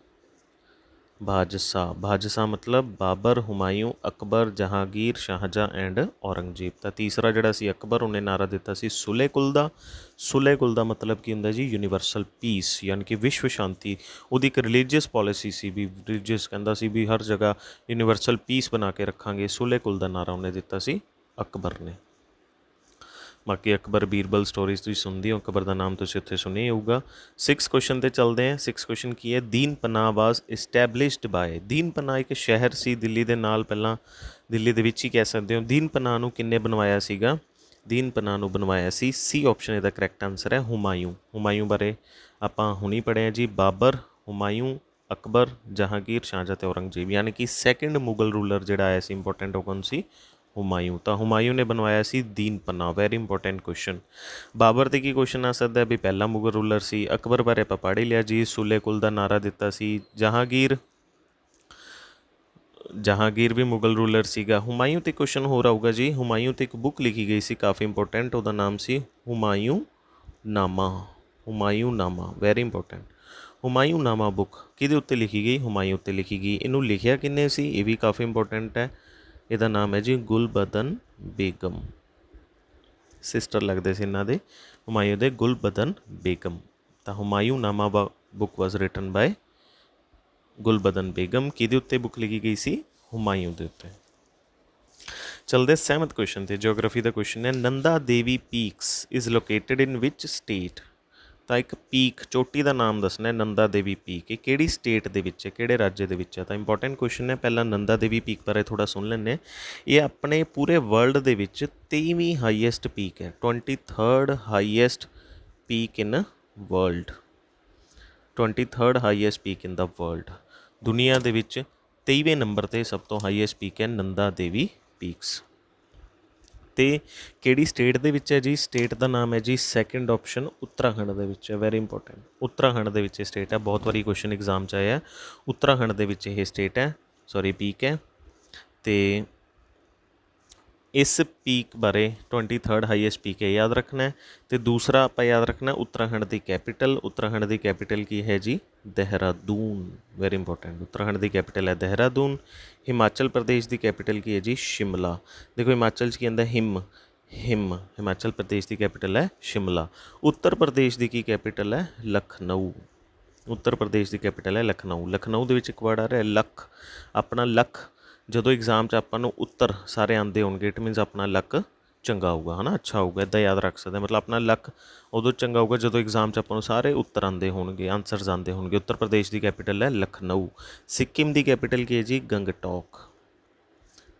ਬਾਜਸ਼ਾਹ। ਬਾਜਸ਼ਾਹ ਮਤਲਬ ਬਾਬਰ, ਹੁਮਾਯੂੰ, ਅਕਬਰ, ਜਹਾਂਗੀਰ, ਸ਼ਾਹਜਹਾਂ ਐਂਡ ਔਰੰਗਜ਼ੇਬ। ਤਾਂ ਤੀਸਰਾ ਜਿਹੜਾ ਸੀ ਅਕਬਰ, ਉਹਨੇ ਨਾਅਰਾ ਦਿੱਤਾ ਸੀ ਸੁਲੇ ਕੁਲ ਦਾ। ਸੁਲੇ ਕੁਲ ਦਾ ਮਤਲਬ ਕੀ ਹੁੰਦਾ ਜੀ? ਯੂਨੀਵਰਸਲ ਪੀਸ, ਯਾਨੀ ਕਿ ਵਿਸ਼ਵ ਸ਼ਾਂਤੀ। ਉਹਦੀ ਇੱਕ ਰਿਲੀਜੀਅਸ ਪੋਲਿਸੀ ਸੀ ਵੀ ਰਿਲੀਜੀਅਸ ਕਹਿੰਦਾ ਸੀ ਵੀ ਹਰ ਜਗ੍ਹਾ ਯੂਨੀਵਰਸਲ ਪੀਸ ਬਣਾ ਕੇ ਰੱਖਾਂਗੇ। ਸੁਲੇ ਕੁਲ ਦਾ ਨਾਅਰਾ ਉਹਨੇ ਦਿੱਤਾ ਸੀ ਅਕਬਰ ਨੇ। ਬਾਕੀ ਅਕਬਰ ਬੀਰਬਲ ਸਟੋਰੀਜ਼ ਤੁਸੀਂ ਸੁਣਦੇ ਹੋ, ਅਕਬਰ ਦਾ ਨਾਮ ਤੁਸੀਂ ਉੱਥੇ ਸੁਣਿਆ ਹੀ ਹੋਊਗਾ। 6 ਕੁਐਸਚਨ 'ਤੇ ਚੱਲਦੇ ਹਾਂ। 6 ਕੁਐਸਚਨ ਕੀ ਹੈ? ਦੀਨ ਪਨਾਹ ਵਾਜ਼ ਇਸਟੈਬਲਿਸ਼ਡ ਬਾਏ। ਦੀਨ ਪਨਾਹ ਇੱਕ ਸ਼ਹਿਰ ਸੀ ਦਿੱਲੀ ਦੇ ਨਾਲ, ਪਹਿਲਾਂ ਦਿੱਲੀ ਦੇ ਵਿੱਚ ਹੀ ਕਹਿ ਸਕਦੇ ਹੋ। ਦੀਨ ਪਨਾਹ ਨੂੰ ਕਿੰਨੇ ਬਣਵਾਇਆ ਸੀਗਾ? ਦੀਨ ਪਨਾ ਨੂੰ ਬਣਵਾਇਆ ਸੀ? ਸੀ ਆਪਸ਼ਨ ਇਹਦਾ ਕਰੈਕਟ ਆਨਸਰ ਹੈ ਹੁਮਾਯੂੰ। ਹੁਮਾਯੂੰ ਬਾਰੇ ਆਪਾਂ ਹੁਣੀ ਪੜ੍ਹਿਆ ਜੀ। ਬਾਬਰ, ਹੁਮਾਯੂੰ, ਅਕਬਰ, ਜਹਾਂਗੀਰ, ਸ਼ਾਹਜਹਾਂ ਅਤੇ ਔਰੰਗਜ਼ੇਬ, ਯਾਨੀ ਕਿ ਸੈਕਿੰਡ ਮੁਗਲ ਰੂਲਰ ਜਿਹੜਾ ਆਇਆ ਸੀ ਇੰਪੋਰਟੈਂਟ ਉਹ ਕੌਣ ਸੀ? ਹੁਮਾਯੂੰ। ਤਾਂ ਹੁਮਾਯੂੰ ਨੇ ਬਣਵਾਇਆ ਸੀ Din Panah. Very important question. Babur 'ਤੇ ਕੀ ਕੁਐਸਚਨ ਆ ਸਕਦਾ ਵੀ ਪਹਿਲਾ ਮੁਗਲ ਰੂਲਰ ਸੀ। ਅਕਬਰ ਬਾਰੇ ਆਪਾਂ ਪੜ੍ਹ ਹੀ ਲਿਆ ਜੀ, ਸੁਲੇ ਕੁਲ ਦਾ ਨਾਅਰਾ ਦਿੱਤਾ ਸੀ। ਜਹਾਂਗੀਰ ਵੀ ਮੁਗਲ ਰੂਲਰ ਸੀਗਾ। ਹੁਮਾਯੂੰ 'ਤੇ ਕੁਐਸਚਨ ਹੋਰ ਆਊਗਾ ਜੀ। ਹੁਮਾਯੂੰ 'ਤੇ ਇੱਕ ਬੁੱਕ ਲਿਖੀ ਗਈ ਸੀ ਕਾਫੀ ਇੰਪੋਰਟੈਂਟ, ਉਹਦਾ ਨਾਮ ਸੀ Humayun Nama. Humayun Nama very important. Humayun Nama book ਕਿਹਦੇ ਉੱਤੇ ਲਿਖੀ ਗਈ? ਹੁਮਾਯੂੰ ਉੱਤੇ ਲਿਖੀ ਗਈ। ਇਹਨੂੰ ਲਿਖਿਆ ਕਿੰਨੇ ਸੀ? ਇਹ ਵੀ ਕਾਫੀ ਇੰਪੋਰਟੈਂਟ ਹੈ। ਇਹਦਾ ਨਾਮ ਹੈ ਜੀ ਗੁਲਬਦਨ ਬੇਗਮ। ਸਿਸਟਰ ਲੱਗਦੇ ਸੀ ਇਹਨਾਂ ਦੇ ਹੁਮਾਯੂੰ ਦੇ, ਗੁਲਬਦਨ ਬੇਗਮ। ਤਾਂ ਹੁਮਾਯੂੰ ਨਾਮਾ ਬੁੱਕ ਵਾਜ਼ ਰਿਟਨ ਬਾਏ ਗੁਲਬਦਨ ਬੇਗਮ। ਕਿਹਦੇ ਉੱਤੇ ਬੁੱਕ ਲਿਖੀ ਗਈ ਸੀ? ਹੁਮਾਯੂੰ ਦੇ ਉੱਤੇ। ਚਲਦੇ 7th ਕੁਐਸਚਨ 'ਤੇ। ਜਿਓਗ੍ਰਾਫੀ ਦਾ ਕੁਐਸਚਨ ਹੈ, Nanda Devi peaks is located in which state? ਤਾਂ ਇੱਕ ਪੀਕ, ਚੋਟੀ ਦਾ ਨਾਮ ਦੱਸਣਾ, ਨੰਦਾ ਦੇਵੀ ਪੀਕ। ਇਹ ਕਿਹੜੀ ਸਟੇਟ ਦੇ ਵਿੱਚ ਹੈ, ਕਿਹੜੇ ਰਾਜ ਦੇ ਵਿੱਚ ਹੈ? ਤਾਂ ਇੰਪੋਰਟੈਂਟ ਕੁਐਸਚਨ ਹੈ। ਪਹਿਲਾਂ ਨੰਦਾ ਦੇਵੀ ਪੀਕ ਬਾਰੇ ਥੋੜ੍ਹਾ ਸੁਣ ਲੈਂਦੇ ਹਾਂ। ਇਹ ਆਪਣੇ ਪੂਰੇ ਵਰਲਡ ਦੇ ਵਿੱਚ 23ਵੀਂ ਹਾਈਐਸਟ ਪੀਕ ਹੈ, 23rd ਹਾਈਐਸਟ ਪੀਕ ਇਨ ਵਰਲਡ। 23rd ਹਾਈਐਸਟ ਪੀਕ ਇਨ ਦਾ ਵਰਲਡ। ਦੁਨੀਆ ਦੇ ਵਿੱਚ 23ਵੇਂ ਨੰਬਰ 'ਤੇ ਸਭ ਤੋਂ ਹਾਈਐਸਟ ਪੀਕ ਹੈ ਨੰਦਾ ਦੇਵੀ ਪੀਕਸ। ਅਤੇ ਕਿਹੜੀ ਸਟੇਟ ਦੇ ਵਿੱਚ ਹੈ ਜੀ? ਸਟੇਟ ਦਾ ਨਾਮ ਹੈ ਜੀ ਸੈਕਿੰਡ ਆਪਸ਼ਨ ਉੱਤਰਾਖੰਡ ਦੇ ਵਿੱਚ ਹੈ। Very important. ਉੱਤਰਾਖੰਡ ਦੇ ਵਿੱਚ ਇਹ ਸਟੇਟ ਹੈ। ਬਹੁਤ ਵਾਰੀ ਕੁਐਸਚਨ ਐਗਜ਼ਾਮ 'ਚ ਆਇਆ। ਉੱਤਰਾਖੰਡ ਦੇ ਵਿੱਚ ਇਹ ਸਟੇਟ ਹੈ, ਸੌਰੀ ਪੀਕ ਹੈ। ਅਤੇ ਇਸ ਪੀਕ ਬਾਰੇ 23rd ਹਾਈਐਸਟ ਪੀਕ ਹੈ ਯਾਦ ਰੱਖਣਾ ਹੈ। ਅਤੇ ਦੂਸਰਾ ਆਪਾਂ ਯਾਦ ਰੱਖਣਾ ਉੱਤਰਾਖੰਡ ਦੀ ਕੈਪੀਟਲ। ਉੱਤਰਾਖੰਡ ਦੀ ਕੈਪੀਟਲ ਕੀ ਹੈ ਜੀ? ਦੇਹਰਾਦੂਨ। Very important. ਉੱਤਰਾਖੰਡ ਦੀ ਕੈਪੀਟਲ ਹੈ ਦੇਹਰਾਦੂਨ। ਹਿਮਾਚਲ ਪ੍ਰਦੇਸ਼ ਦੀ ਕੈਪੀਟਲ ਕੀ ਹੈ ਜੀ? ਸ਼ਿਮਲਾ। ਦੇਖੋ ਹਿਮਾਚਲ 'ਚ ਕੀ ਆਉਂਦਾ? ਹਿਮਾਚਲ ਪ੍ਰਦੇਸ਼ ਦੀ ਕੈਪੀਟਲ ਹੈ ਸ਼ਿਮਲਾ। ਉੱਤਰ ਪ੍ਰਦੇਸ਼ ਦੀ ਕੀ ਕੈਪੀਟਲ ਹੈ? ਲਖਨਊ। ਉੱਤਰ ਪ੍ਰਦੇਸ਼ ਦੀ ਕੈਪੀਟਲ ਹੈ ਲਖਨਊ। ਲਖਨਊ ਦੇ ਵਿੱਚ ਇੱਕ ਵਰਡ ਆ ਰਿਹਾ ਲੱਖ। ਆਪਣਾ ਲੱਖ ਜਦੋਂ ਐਗਜ਼ਾਮ 'ਚ ਆਪਾਂ ਨੂੰ ਉੱਤਰ ਸਾਰੇ ਆਉਂਦੇ ਹੋਣਗੇ, ਇਟ ਮੀਨਸ ਆਪਣਾ ਲੱਕ ਚੰਗਾ ਹੋਊਗਾ, ਹੈ ਨਾ, ਅੱਛਾ ਹੋਊਗਾ, ਇੱਦਾਂ ਯਾਦ ਰੱਖ ਸਕਦੇ। ਮਤਲਬ ਆਪਣਾ ਲੱਕ ਉਦੋਂ ਚੰਗਾ ਹੋਊਗਾ ਜਦੋਂ ਐਗਜ਼ਾਮ 'ਚ ਆਪਾਂ ਨੂੰ ਸਾਰੇ ਉੱਤਰ ਆਉਂਦੇ ਹੋਣਗੇ, ਆਨਸਰਸ ਆਉਂਦੇ ਹੋਣਗੇ। ਉੱਤਰ ਪ੍ਰਦੇਸ਼ ਦੀ ਕੈਪੀਟਲ ਹੈ ਲਖਨਊ। ਸਿੱਕਿਮ ਦੀ ਕੈਪੀਟਲ ਕੀ ਹੈ ਜੀ? ਗੰਗਟੋਕ।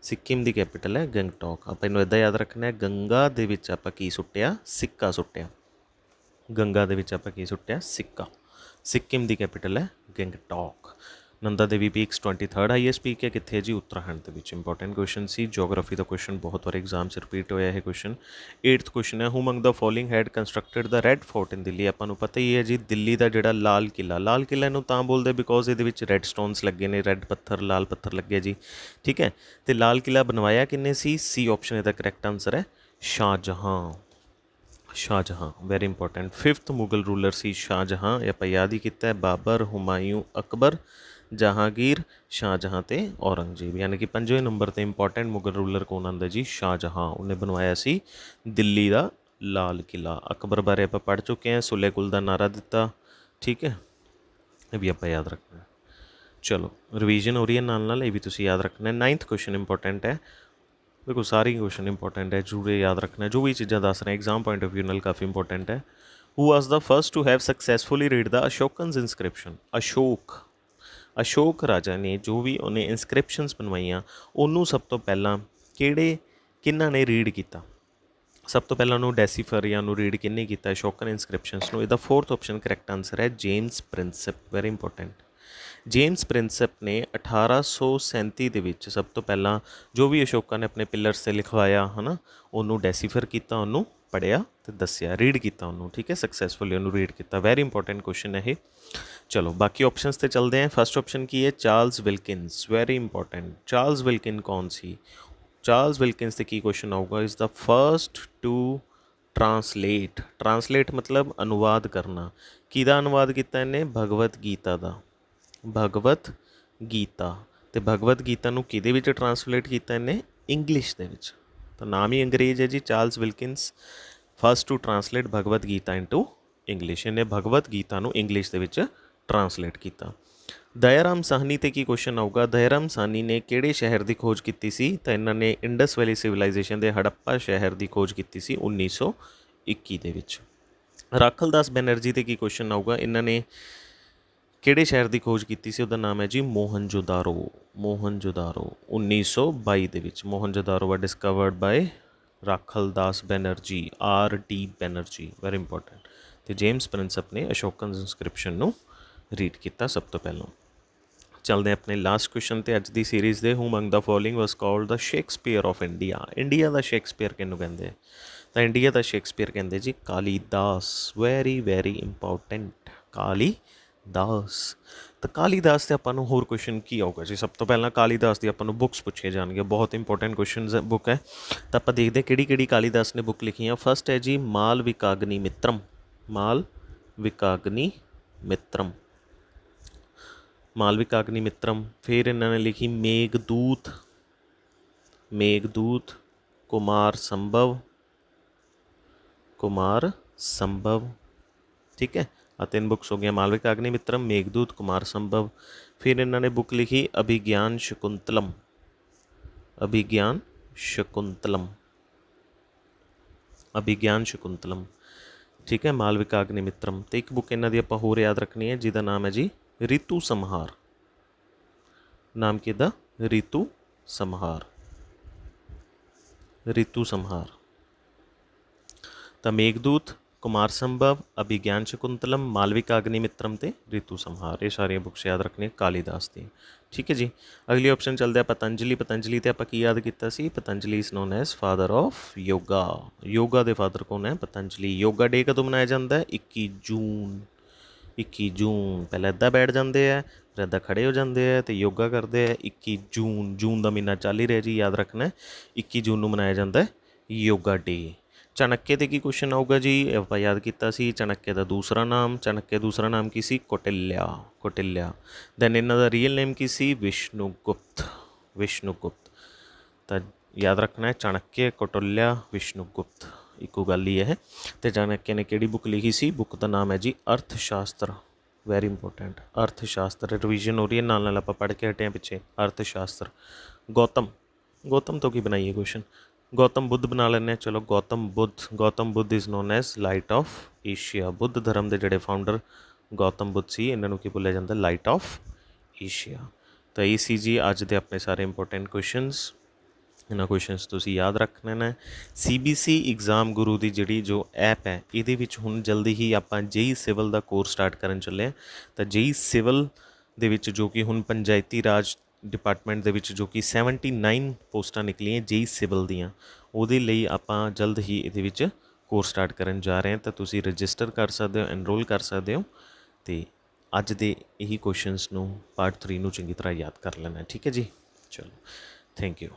ਸਿੱਕਿਮ ਦੀ ਕੈਪੀਟਲ ਹੈ ਗੰਗਟੋਕ। ਆਪਾਂ ਇਹਨੂੰ ਇੱਦਾਂ ਯਾਦ ਰੱਖਣਾ ਹੈ, ਗੰਗਾ ਦੇ ਵਿੱਚ ਆਪਾਂ ਕੀ ਸੁੱਟਿਆ? ਸਿੱਕਾ ਸੁੱਟਿਆ। ਗੰਗਾ ਦੇ ਵਿੱਚ ਆਪਾਂ ਕੀ ਸੁੱਟਿਆ? ਸਿੱਕਾ। ਸਿੱਕਿਮ ਦੀ ਕੈਪੀਟਲ ਹੈ Gangtok. Nanda Devi peaks 23rd highest peak ਹੈ, ਕਿੱਥੇ ਹੈ ਜੀ? ਉੱਤਰਾਖੰਡ ਦੇ ਵਿੱਚ। ਇੰਪੋਰਟੈਂਟ ਕੁਐਸਚਨ ਸੀ। ਜਿਓਗ੍ਰਾਫੀ ਦਾ ਕੁਐਸਚਨ ਬਹੁਤ ਵਾਰ ਐਗਜ਼ਾਮ 'ਚ ਰਿਪੀਟ ਹੋਇਆ ਇਹ ਕੁਐਸਚਨ। 8th ਕੁਐਸਚਨ ਹੈ, who among the following had constructed the red fort in Delhi? ਆਪਾਂ ਨੂੰ ਪਤਾ ਹੀ ਹੈ ਜੀ, ਦਿੱਲੀ ਦਾ ਜਿਹੜਾ ਲਾਲ ਕਿਲ੍ਹਾ, ਲਾਲ ਕਿਲ੍ਹਾ ਇਹਨੂੰ ਤਾਂ ਬੋਲਦੇ ਬਿਕੋਜ਼ ਇਹਦੇ ਵਿੱਚ ਰੈੱਡ ਸਟੋਨਸ ਲੱਗੇ ਨੇ, ਰੈੱਡ ਪੱਥਰ, ਲਾਲ ਪੱਥਰ ਲੱਗੇ ਜੀ, ਠੀਕ ਹੈ। ਅਤੇ ਲਾਲ ਕਿਲ੍ਹਾ ਬਣਵਾਇਆ ਕਿੰਨੇ ਸੀ? ਸੀ ਆਪਸ਼ਨ ਇਹਦਾ ਕਰੈਕਟ ਆਨਸਰ ਹੈ Shahjahan. Shahjahan very important. 5th Mughal ruler ਸੀ ਸ਼ਾਹਜਹਾਂ। ਇਹ ਆਪਾਂ ਯਾਦ ਹੀ ਕੀਤਾ। ਬਾਬਰ, ਹੁਮਾਯੂੰ, ਅਕਬਰ, ਜਹਾਂਗੀਰ, ਸ਼ਾਹਜਹਾਂ ਅਤੇ ਔਰੰਗਜ਼ੇਬ, ਯਾਨੀ ਕਿ 5ਵੇਂ ਨੰਬਰ 'ਤੇ ਇੰਪੋਰਟੈਂਟ ਮੁਗਲ ਰੂਲਰ ਕੌਣ ਆਉਂਦਾ ਜੀ? ਸ਼ਾਹਜਹਾਂ। ਉਹਨੇ ਬਣਵਾਇਆ ਸੀ ਦਿੱਲੀ ਦਾ ਲਾਲ ਕਿਲ੍ਹਾ। ਅਕਬਰ ਬਾਰੇ ਆਪਾਂ ਪੜ੍ਹ ਚੁੱਕੇ ਹਾਂ, ਸੁਲੇ ਕੁਲ ਦਾ ਨਾਅਰਾ ਦਿੱਤਾ, ਠੀਕ ਹੈ। ਇਹ ਵੀ ਆਪਾਂ ਯਾਦ ਰੱਖਣਾ। ਚਲੋ ਰਿਵੀਜ਼ਨ ਹੋ ਰਹੀ ਹੈ ਨਾਲ ਨਾਲ, ਇਹ ਵੀ ਤੁਸੀਂ ਯਾਦ ਰੱਖਣਾ। 9th ਕੁਐਸਚਨ ਇੰਪੋਰਟੈਂਟ ਹੈ। ਦੇਖੋ ਸਾਰੇ ਕੁਐਸਚਨ ਇੰਪੋਰਟੈਂਟ ਹੈ, ਜ਼ਰੂਰ ਯਾਦ ਰੱਖਣਾ। ਜੋ ਵੀ ਚੀਜ਼ਾਂ ਦੱਸ ਰਹੇ ਐਗਜ਼ਾਮ ਪੁਆਇੰਟ ਆਫ ਵਿਊ ਨਾਲ ਕਾਫੀ ਇੰਪੋਰਟੈਂਟ ਹੈ। Who was the first to have successfully read the Ashokan's inscription? Ashok ਰਾਜਾ ਨੇ ਜੋ ਵੀ ਉਹਨੇ ਇਨਸਕ੍ਰਿਪਸ਼ਨਸ ਬਣਵਾਈਆਂ, ਉਹਨੂੰ ਸਭ ਤੋਂ ਪਹਿਲਾਂ ਕਿਹਨਾਂ ਨੇ ਰੀਡ ਕੀਤਾ? ਸਭ ਤੋਂ ਪਹਿਲਾਂ ਉਹਨੂੰ ਡੈਸੀਫਰ ਜਾਂ ਉਹਨੂੰ ਰੀਡ ਕਿਹਨੇ ਕੀਤਾ ਅਸ਼ੋਕਨ ਇਨਸਕ੍ਰਿਪਸ਼ਨਸ ਨੂੰ? ਇਹਦਾ 4th ਆਪਸ਼ਨ ਕਰੈਕਟ ਆਨਸਰ ਹੈ James Prinsep. Very important. James Prinsep ਨੇ 1837 ਦੇ ਵਿੱਚ ਸਭ ਤੋਂ ਪਹਿਲਾਂ ਜੋ ਵੀ ਅਸ਼ੋਕਾ ਨੇ ਆਪਣੇ ਪਿਲਰਸ 'ਤੇ ਲਿਖਵਾਇਆ, ਹੈ ਨਾ, ਉਹਨੂੰ ਡੈਸੀਫਰ ਕੀਤਾ, ਉਹਨੂੰ ਪੜ੍ਹਿਆ ਅਤੇ ਦੱਸਿਆ, ਰੀਡ ਕੀਤਾ ਉਹਨੂੰ, ਠੀਕ ਹੈ, ਸਕਸੈਸਫੁਲੀ ਉਹਨੂੰ ਰੀਡ ਕੀਤਾ। ਵੈਰੀ ਇੰਪੋਰਟੈਂਟ ਕੁਐਸਚਨ ਹੈ ਇਹ। ਚਲੋ ਬਾਕੀ ਆਪਸ਼ਨਸ 'ਤੇ ਚੱਲਦੇ ਹਾਂ। ਫਸਟ ਆਪਸ਼ਨ ਕੀ ਹੈ? Charles Wilkins. Very important. Charles Wilkin ਕੌਣ ਸੀ? ਚਾਰਲਸ ਵਿਲਕਿਨਸ 'ਤੇ ਕੀ ਕੁਐਸਚਨ ਆਊਗਾ? Is the first to translate ਮਤਲਬ ਅਨੁਵਾਦ ਕਰਨਾ। ਕਿਹਦਾ ਅਨੁਵਾਦ ਕੀਤਾ ਇਹਨੇ? ਭਗਵਤ ਗੀਤਾ ਦਾ। ਭਗਵਤ ਗੀਤਾ। ਅਤੇ ਭਗਵਤ ਗੀਤਾ ਨੂੰ ਕਿਹਦੇ ਵਿੱਚ ਟਰਾਂਸਲੇਟ ਕੀਤਾ ਇਹਨੇ? ਇੰਗਲਿਸ਼ ਦੇ ਵਿੱਚ। ਤਾਂ ਨਾਮ ਹੀ ਅੰਗਰੇਜ਼ ਹੈ ਜੀ, Charles Wilkins. First to translate Bhagavad Gita into English. ਇਹਨੇ ਭਗਵਤ ਗੀਤਾ ਨੂੰ ਇੰਗਲਿਸ਼ ਦੇ ਵਿੱਚ ਟਰਾਂਸਲੇਟ ਕੀਤਾ। ਦਇਆਰਾਮ ਸਾਹਨੀ 'ਤੇ ਕੀ ਕੁਐਸਚਨ ਆਊਗਾ? ਦਇਆਰਾਮ ਸਾਹਨੀ ਨੇ ਕਿਹੜੇ ਸ਼ਹਿਰ ਦੀ ਖੋਜ ਕੀਤੀ ਸੀ? ਤਾਂ ਇਹਨਾਂ ਨੇ ਇੰਡਸ ਵੈਲੀ ਸਿਵਲਾਈਜੇਸ਼ਨ ਦੇ ਹੜੱਪਾ ਸ਼ਹਿਰ ਦੀ ਖੋਜ ਕੀਤੀ ਸੀ 1921 ਦੇ ਵਿੱਚ। ਰਾਖਲਦਾਸ ਬੈਨਰਜੀ 'ਤੇ ਕੀ ਕੁਐਸਚਨ ਆਊਗਾ? ਇਹਨਾਂ ਨੇ ਕਿਹੜੇ ਸ਼ਹਿਰ ਦੀ ਖੋਜ ਕੀਤੀ ਸੀ? ਉਹਦਾ ਨਾਮ ਹੈ ਜੀ ਮੋਹਨਜੋਦਾਰੋ। 1922 ਦੇ ਵਿੱਚ Mohenjodaro was discovered by Rakhal Das Banerjee, R.D. Banerjee, very important. ਅਤੇ ਜੇਮਸ ਪ੍ਰਿੰਸਪ ਨੇ ਅਸ਼ੋਕਨ ਇਨਸਕ੍ਰਿਪਸ਼ਨ ਨੂੰ ਰੀਡ ਕੀਤਾ ਸਭ ਤੋਂ ਪਹਿਲਾਂ। ਚੱਲਦੇ ਆਪਣੇ ਲਾਸਟ ਕੁਐਸਚਨ 'ਤੇ ਅੱਜ ਦੀ ਸੀਰੀਜ਼ ਦੇ। Who among the following was called the Shakespeare of India. India ਦਾ ਸ਼ੇਕਸਪੀਅਰ ਕਿਹਨੂੰ ਕਹਿੰਦੇ? ਤਾਂ ਇੰਡੀਆ ਦਾ ਸ਼ੇਕਸਪੀਅਰ ਕਹਿੰਦੇ ਜੀ Kalidas. Very very important, Kalidas. ਤਾਂ ਕਾਲੀਦਾਸ 'ਤੇ ਆਪਾਂ ਨੂੰ ਹੋਰ ਕੁਐਸਚਨ ਕੀ ਆਊਗਾ ਜੀ? ਸਭ ਤੋਂ ਪਹਿਲਾਂ ਕਾਲੀਦਾਸ ਦੀ ਆਪਾਂ ਨੂੰ ਬੁੱਕਸ ਪੁੱਛੇ ਜਾਣਗੇ, ਬਹੁਤ ਇੰਪੋਰਟੈਂਟ ਕੁਐਸਚਨਸ ਬੁੱਕ ਹੈ। ਤਾਂ ਆਪਾਂ ਦੇਖਦੇ ਕਿਹੜੀ ਕਿਹੜੀ ਕਾਲੀਦਾਸ ਨੇ ਬੁੱਕ ਲਿਖੀਆਂ। ਫਸਟ ਹੈ ਜੀ ਮਾਲਵਿਕਾਗਨੀ ਮਿੱਤਰਮ, ਮਾਲਵਿਕਾਗਨੀ ਮਿੱਤਰਮ, ਮਾਲਵਿਕਾਗਨੀ ਮਿੱਤਰਮ। ਫਿਰ ਇਹਨਾਂ ਨੇ ਲਿਖੀ ਮੇਘਦੂਤ, ਮੇਘਦੂਤ, ਕੁਮਾਰ ਸੰਭਵ, ਕੁਮਾਰ ਸੰਭਵ, ਠੀਕ ਹੈ। ਆ 3 ਬੁੱਕਸ ਹੋ ਗਈਆਂ, ਮਾਲਵਿਕਾਗਨੀ ਮਿੱਤਰਮ, ਮੇਘਦੂਤ, ਕੁਮਾਰ ਸੰਭਵ। ਫਿਰ ਇਹਨਾਂ ਨੇ ਬੁੱਕ ਲਿਖੀ ਅਭਿਗਿਆਨ ਸ਼ਕੁੰਤਲਮ, ਅਭਿਗਿਆਨ ਸ਼ਕੁੰਤਲਮ, ਅਭਿਗਿਆਨ ਸ਼ਕੁੰਤਲਮ, ਠੀਕ ਹੈ, ਮਾਲਵਿਕਾਗਨੀ ਮਿੱਤਰਮ। ਅਤੇ ਇੱਕ ਬੁੱਕ ਇਹਨਾਂ ਦੀ ਆਪਾਂ ਹੋਰ ਯਾਦ ਰੱਖਣੀ ਹੈ ਜਿਹਦਾ ਨਾਮ ਹੈ ਜੀ ਰਿਤੂ ਸੰਹਾਰ। ਨਾਮ ਕਿਹਦਾ? ਰਿਤੂ ਸੰਹਾਰ, ਰਿਤੂ ਸੰਹਾਰ। ਤਾਂ ਮੇਘਦੂਤ, ਕੁਮਾਰ ਸੰਭਵ, ਅਭਿਗਿਆਨ ਸ਼ਕੁੰਤਲਮ, ਮਾਲਵਿਕਾਗਨੀ ਮਿੱਤਰਮ ਅਤੇ ਰਿਤੂ ਸੰਹਾਰ, ਇਹ ਸਾਰੀਆਂ ਬੁੱਕਸ ਯਾਦ ਰੱਖਣੀਆਂ ਕਾਲੀਦਾਸ ਦੀਆਂ, ਠੀਕ ਹੈ ਜੀ। ਅਗਲੀ ਆਪਸ਼ਨ ਚੱਲਦਾ ਪਤੰਜਲੀ। ਪਤੰਜਲੀ 'ਤੇ ਆਪਾਂ ਕੀ ਯਾਦ ਕੀਤਾ ਸੀ? Patanjali is known as father of yoga. Yoga ਦੇ ਫਾਦਰ ਕੌਣ ਹੈ? ਪਤੰਜਲੀ। ਯੋਗਾ ਡੇ ਕਦੋਂ ਮਨਾਇਆ ਜਾਂਦਾ ਹੈ? 21 ਜੂਨ। 21 ਜੂਨ। ਪਹਿਲਾਂ ਇੱਦਾਂ ਬੈਠ ਜਾਂਦੇ ਹੈ, ਫਿਰ ਇੱਦਾਂ ਖੜ੍ਹੇ ਹੋ ਜਾਂਦੇ ਹੈ ਅਤੇ ਯੋਗਾ ਕਰਦੇ ਹੈ। 21 ਜੂਨ, ਜੂਨ ਦਾ ਮਹੀਨਾ ਚੱਲ ਹੀ ਰਿਹਾ ਜੀ, ਯਾਦ ਰੱਖਣਾ 21 ਜੂਨ ਨੂੰ ਮਨਾਇਆ ਜਾਂਦਾ ਹੈ ਯੋਗਾ ਡੇ। ਚਾਣਕੇ 'ਤੇ ਕੀ ਕੁਐਸਚਨ ਆਊਗਾ ਜੀ? ਆਪਾਂ ਯਾਦ ਕੀਤਾ ਸੀ ਚਾਣਕੇ ਦਾ ਦੂਸਰਾ ਨਾਮ, ਚਾਣਕੇ ਦੂਸਰਾ ਨਾਮ ਕੀ ਸੀ? ਕੌਟਿਲਿਆ, ਕੌਟਿਲਿਆ। ਦੈਨ ਇਹਨਾਂ ਦਾ ਰੀਅਲ ਨੇਮ ਕੀ ਸੀ? ਵਿਸ਼ਨੂਗੁਪਤ, ਵਿਸ਼ਨੂਗੁਪਤ। ਤਾਂ ਯਾਦ ਰੱਖਣਾ ਹੈ ਚਾਣਕੇ, ਕੌਟਿਲਿਆ, ਵਿਸ਼ਨੂਗੁਪਤ, ਇੱਕੋ ਗੱਲ ਹੀ ਹੈ। ਅਤੇ ਚਾਣਕੇ ਨੇ ਕਿਹੜੀ ਬੁੱਕ ਲਿਖੀ ਸੀ? ਬੁੱਕ ਦਾ ਨਾਮ ਹੈ ਜੀ ਅਰਥ ਸ਼ਾਸਤਰ, ਵੈਰੀ ਇੰਪੋਰਟੈਂਟ, ਅਰਥ ਸ਼ਾਸਤਰ। ਰਿਵੀਜ਼ਨ ਹੋ ਰਹੀ ਹੈ, ਨਾਲ ਨਾਲ ਆਪਾਂ ਪੜ੍ਹ ਕੇ ਹਟੇ ਹਾਂ ਪਿੱਛੇ, ਅਰਥ ਸ਼ਾਸਤਰ। ਗੌਤਮ, ਗੌਤਮ ਤੋਂ ਕੀ ਬਣਾਈਏ ਕੁਐਸਚਨ? ਗੌਤਮ ਬੁੱਧ ਬਣਾ ਲੈਂਦੇ ਹਾਂ, ਚਲੋ Gautam Buddha. Gautam Buddha is known as light of Asia. Buddha ਧਰਮ ਦੇ ਜਿਹੜੇ ਫਾਊਂਡਰ ਗੌਤਮ ਬੁੱਧ ਸੀ, ਇਹਨਾਂ ਨੂੰ ਕੀ ਬੋਲਿਆ ਜਾਂਦਾ? Light of Asia. ਤਾਂ ਇਹ ਸੀ ਜੀ ਅੱਜ ਦੇ ਆਪਣੇ ਸਾਰੇ ਇੰਪੋਰਟੈਂਟ ਕੁਐਸਚਨਸ। ਇਹਨਾਂ ਕੁਐਸਚਨਸ ਤੁਸੀਂ ਯਾਦ ਰੱਖਣੇ ਨੇ। CBC ਐਗਜ਼ਾਮ ਗੁਰੂ ਦੀ ਜਿਹੜੀ ਜੋ ਐਪ ਹੈ, ਇਹਦੇ ਵਿੱਚ ਹੁਣ ਜਲਦੀ ਹੀ ਆਪਾਂ JEE ਸਿਵਲ ਦਾ ਕੋਰਸ ਸਟਾਰਟ ਕਰਨ ਚੱਲੇ ਹਾਂ। ਤਾਂ JEE ਸਿਵਲ ਦੇ ਵਿੱਚ ਜੋ ਕਿ ਹੁਣ ਪੰਚਾਇਤੀ ਰਾਜ ਡਿਪਾਰਟਮੈਂਟ ਦੇ ਵਿੱਚ ਜੋ ਕਿ 79 ਪੋਸਟਾਂ ਨਿਕਲੀਆਂ JEE ਸਿਵਲ ਦੀਆਂ, ਉਹਦੇ ਲਈ ਆਪਾਂ ਜਲਦ ਹੀ ਇਹਦੇ ਵਿੱਚ ਕੋਰਸ ਸਟਾਰਟ ਕਰਨ ਜਾ ਰਹੇ ਹਾਂ। ਤਾਂ ਤੁਸੀਂ ਰਜਿਸਟਰ ਕਰ ਸਕਦੇ ਹੋ, ਐਨਰੋਲ ਕਰ ਸਕਦੇ ਹੋ। ਅਤੇ ਅੱਜ ਦੇ ਇਹੀ ਕੁਐਸਚਨਸ ਨੂੰ ਪਾਰਟ 3 ਨੂੰ ਚੰਗੀ ਤਰ੍ਹਾਂ ਯਾਦ ਕਰ ਲੈਣਾ, ਠੀਕ ਹੈ ਜੀ। ਚਲੋ, ਥੈਂਕ ਯੂ।